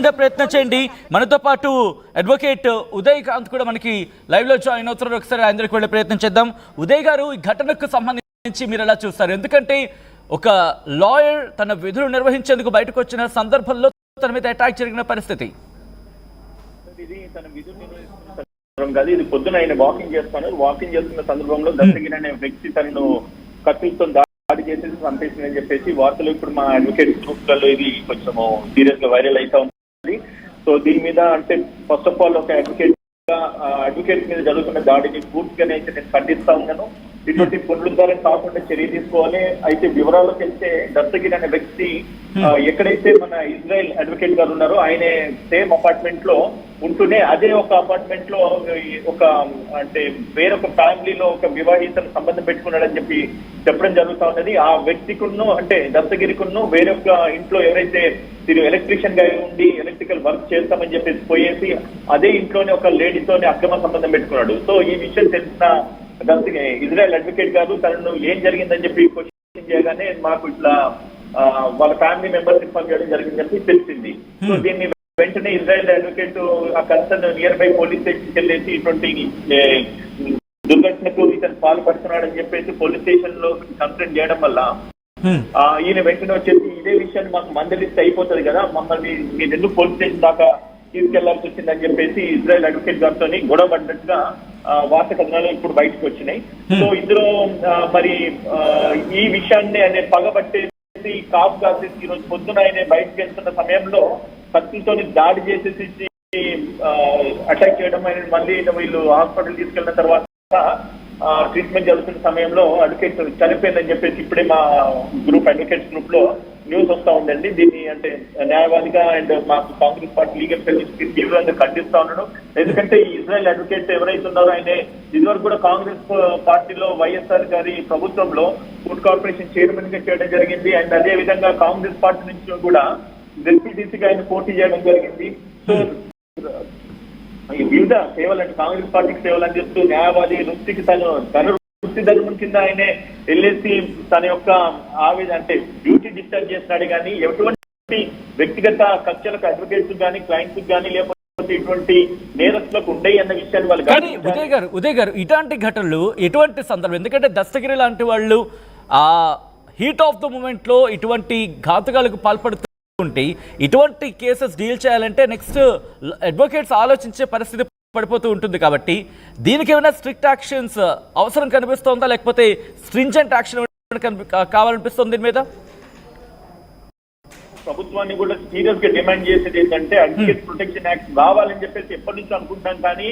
ప్రయత్నం చేయండి. మనతో పాటు అడ్వకేట్ ఉదయ్ కాంత్ కూడా మనకి లైవ్ లో జాయిన్ అవుతున్నారు. ఒకసారి అందరికి వెళ్ళే ప్రయత్నం చేద్దాం. ఉదయ్ గారు, ఈ ఘటనకు సంబంధించి మీరు ఎలా చూస్తారు? ఎందుకంటే ఒక లాయర్ తన విధులు నిర్వహించేందుకు బయటకు వచ్చిన సందర్భంలో తన మీద అటాక్ జరిగిన పరిస్థితి. ఇది తన విధులు నిర్వహిస్తున్న సందర్భం కాదు. ఇది పొద్దున ఆయన వాకింగ్ చేస్తున్న సందర్భంలో దర్శగిరి అనే వ్యక్తి తనను కత్తితో దాడి చేసేసి చంపేసిందని చెప్పేసి వార్తలు ఇప్పుడు మా అడ్వకేట్ గ్రూప్లలో ఇది కొంచెం సీరియస్ గా వైరల్ అవుతా ఉంది. సో దీని మీద అంటే ఫస్ట్ ఆఫ్ ఆల్ ఒక అడ్వకేట్ మీద జరుగుతున్న దాడిని పూర్తిగానే అయితే నేను ఖండిస్తా ఉన్నాను. ఇటువంటి పునరుద్ధారం కాకుండా చర్య తీసుకోవాలి. అయితే వివరాల్లోకి వెళ్తే దస్తగిరి అనే వ్యక్తి ఎక్కడైతే మన ఇజ్రాయెల్ అడ్వకేట్ గారు ఉన్నారో ఆయన సేమ్ అపార్ట్మెంట్ లో ఉంటూనే అదే ఒక అపార్ట్మెంట్ లో ఒక అంటే వేరొక ఫ్యామిలీలో ఒక వివాహితను సంబంధం పెట్టుకున్నాడని చెప్పడం జరుగుతా ఉన్నది. ఆ వ్యక్తికును అంటే దస్తగిరికును వేరొక ఇంట్లో ఎవరైతే మీరు ఎలక్ట్రీషియన్ గా ఉండి ఎలక్ట్రికల్ వర్క్ చేస్తామని చెప్పేసి పోయేసి అదే ఇంట్లోనే ఒక లేడీతోనే అక్రమ సంబంధం పెట్టుకున్నాడు. సో ఈ విషయం తెలిసిన ఇజ్రాయెల్ అడ్వకేట్ గారు తనను ఏం జరిగిందని చెప్పి క్వశ్చన్ చేయగానే మాకు ఇట్లా వాళ్ళ ఫ్యామిలీ మెంబర్స్ ఇన్ఫార్మ్ చేయడం జరిగిందని చెప్పి తెలిసింది. సో దీన్ని వెంటనే ఇజ్రాయెల్ అడ్వకేట్ ఆ concern near by police station కి వెళ్ళేసి ఇటువంటి దుర్ఘటనకు ఇతను పాల్పడుతున్నాడని చెప్పేసి పోలీస్ స్టేషన్ లో కంప్లైంట్ చేయడం వల్ల ఈయన వెంటనే వచ్చేసి ఇదే విషయాన్ని మాకు మందలిస్తే అయిపోతుంది కదా, మమ్మల్ని మీరు ఎందుకు పోలీస్ స్టేషన్ దాకా తీసుకెళ్లాల్సి వచ్చిందని చెప్పేసి ఇజ్రాయెల్ అడ్వకేట్ గారితో గొడవ పడ్డట్టుగా వార్త కథనాలు ఇప్పుడు బయటకు వచ్చినాయి. సో ఇందులో మరి ఈ విషయాన్ని ఆయన పగబట్టేసి కాపు కాసేసి ఈ రోజు పొద్దున ఆయన బయటకు వెళ్తున్న సమయంలో కత్తితో దాడి చేసేసి అటాక్ చేయడం ఆయన మళ్ళీ వీళ్ళు హాస్పిటల్ తీసుకెళ్లిన తర్వాత ట్రీట్మెంట్ జరుగుతున్న సమయంలో అడ్వకేట్ చనిపోయిందని చెప్పేసి ఇప్పుడే మా గ్రూప్ అడ్వకేట్స్ గ్రూప్ లో న్యూస్ వస్తా ఉందండి. దీన్ని అంటే న్యాయవాదిగా అండ్ మాకు కాంగ్రెస్ పార్టీ లీగల్ సర్వీస్ తీవ్రంగా ఖండిస్తా ఉన్నాడు. ఎందుకంటే ఈ ఇజ్రాయెల్ అడ్వకేట్ ఎవరైతే ఉన్నారో ఆయన ఇదివరకు కూడా కాంగ్రెస్ పార్టీలో వైఎస్ఆర్ గారి ప్రభుత్వంలో ఫుడ్ కార్పొరేషన్ చైర్మన్ గా చేయడం జరిగింది. అండ్ అదే విధంగా కాంగ్రెస్ పార్టీ నుంచి కూడా జెడ్పీటీసీగా ఆయన పోటీ చేయడం జరిగింది. సో వివిధ సేవలు అంటే కాంగ్రెస్ పార్టీకి సేవలు అని చెప్తూ న్యాయవాది వృత్తికి తన వృత్తి ధర్మం కింద ఆయనే వెళ్ళేసి తన యొక్క అంటే డ్యూటీ డిశ్చార్జ్ చేస్తున్నాడు. కానీ ఎటువంటి వ్యక్తిగత కక్షలకు అడ్వకేట్స్ కానీ క్లయింట్స్ కానీ లేకపోతే ఇటువంటి నేరస్తులకు ఉండయి అన్న విషయాన్ని వాళ్ళు. కానీ ఉదయ్ గారు ఇలాంటి ఘటనలు ఎటువంటి సందర్భం? ఎందుకంటే దస్తగిరి లాంటి వాళ్ళు ఆ హీట్ ఆఫ్ ద మూమెంట్ లో ఇటువంటి ఘాతుకాలకు పాల్పడుతూ ఉంటే ఇటువంటి కేసెస్ డీల్ చేయాలంటే నెక్స్ట్ అడ్వకేట్స్ ఆలోచించే పరిస్థితి పడిపోతూ ఉంటుంది. కాబట్టి దీనికి ఏమైనా స్ట్రిక్ట్ యాక్షన్స్ అవసరం కనిపిస్తోందా, లేకపోతే స్ట్రింజెంట్ యాక్షన్ కావాలనిపిస్తుంది దీని మీద? ప్రభుత్వాన్ని కూడా సీరియస్ గా డిమాండ్ చేసేది ఏంటంటే అడ్వకేట్ ప్రొటెక్షన్ యాక్ట్ కావాలని చెప్పేసి ఎప్పటి నుంచో అనుకుంటాం. కానీ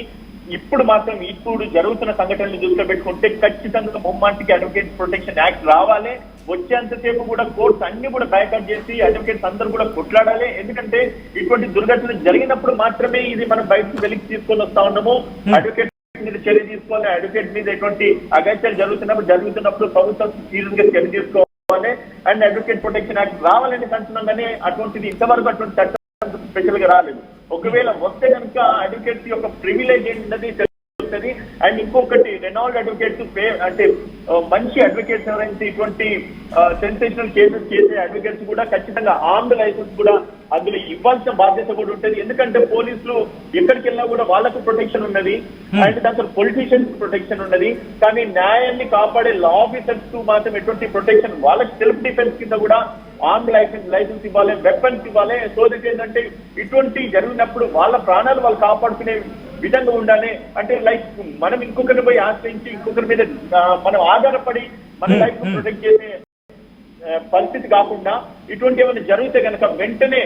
ఇప్పుడు మాత్రం ఇప్పుడు జరుగుతున్న సంఘటనలు దృష్టిలో పెట్టుకుంటే ఖచ్చితంగా ముమ్మాటికి అడ్వకేట్ ప్రొటెక్షన్ యాక్ట్ రావాలి. వచ్చేంతసేపు కూడా కోర్ట్స్ అన్ని కూడా బైకాట్ చేసి అడ్వకేట్స్ అందరూ కూడా కొట్లాడాలి. ఎందుకంటే ఇటువంటి దుర్ఘటనలు జరిగినప్పుడు మాత్రమే ఇది మనం బయటకు వెలికి తీసుకొని వస్తా ఉన్నాము. అడ్వకేట్ మీద చర్య తీసుకోవాలి. అడ్వకేట్ మీద ఎటువంటి అగత్యాలు జరుగుతున్నప్పుడు ప్రభుత్వం సీరియస్ గా చర్య తీసుకోవాలి. అండ్ అడ్వకేట్ ప్రొటెక్షన్ యాక్ట్ రావాలని అంటున్నాం. కానీ అటువంటిది ఇంతవరకు అటువంటి చట్టం స్పెషల్ గా రాలేదు. ఒకవేళ వస్తే కనుక అడ్వకేట్స్ యొక్క ప్రివిలేజ్ ఏంటది తెలుస్తుంది. అండ్ ఇంకొకటి రెనాల్డ్ అడ్వకేట్స్ అంటే మంచి అడ్వకేట్స్ ఎవరైతే ఇటువంటి సెన్సేషనల్ కేసెస్ చేసే అడ్వకేట్స్ కూడా ఖచ్చితంగా ఆర్మ్డ్ లైసెన్స్ కూడా అందులో ఇవ్వాల్సిన బాధ్యత కూడా ఉంటుంది. ఎందుకంటే పోలీసులు ఎక్కడికి వెళ్ళినా కూడా వాళ్ళకు ప్రొటెక్షన్ ఉన్నది అండ్ దాంతో పొలిటీషియన్స్ ప్రొటెక్షన్ ఉన్నది. కానీ న్యాయాన్ని కాపాడే లా ఆఫీసర్స్ కు మాత్రం ఎటువంటి ప్రొటెక్షన్ వాళ్ళకి సెల్ఫ్ డిఫెన్స్ కింద కూడా ఆర్మ్ లైసెన్స్ ఇవ్వాలి, వెపన్స్ ఇవ్వాలి. సో దట్ ఏంటంటే ఇటువంటి జరిగినప్పుడు వాళ్ళ ప్రాణాలు వాళ్ళు కాపాడుకునే విధంగా ఉండాలి. అంటే లైక్ మనం ఇంకొకరిని పోయి ఆశ్రయించి ఇంకొకరి మీద మనం ఆధారపడి మన లైఫ్ ప్రొటెక్ట్ చేసే పరిస్థితి కాకుండా ఇటువంటి ఏమైనా జరిగితే కనుక వెంటనే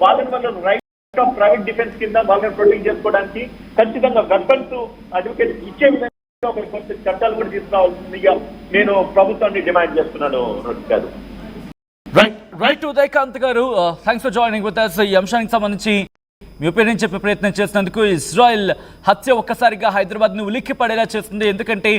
వాళ్ళని వాళ్ళ రైట్ ఆఫ్ ప్రైవేట్ డిఫెన్స్ కింద వాళ్ళని ప్రొటెక్ట్ చేసుకోవడానికి ఖచ్చితంగా వెపన్స్ అడ్వకేట్ ఇచ్చే విధంగా ఒక కొత్త చట్టాలు కూడా తీసుకురావాల్సిందిగా నేను ప్రభుత్వాన్ని డిమాండ్ చేస్తున్నాను. కాదు రైట్ ఉదయ్ కాంత్ గారు, thanks for joining with us. ఈ అంశానికి సంబంధించి మీ ఒపీనియన్ చెప్పే ప్రయత్నం చేసినందుకు. ఇజ్రాయెల్ హత్య ఒక్కసారిగా హైదరాబాద్ ను ఉలిక్కి పడేలా చేస్తుంది. ఎందుకంటే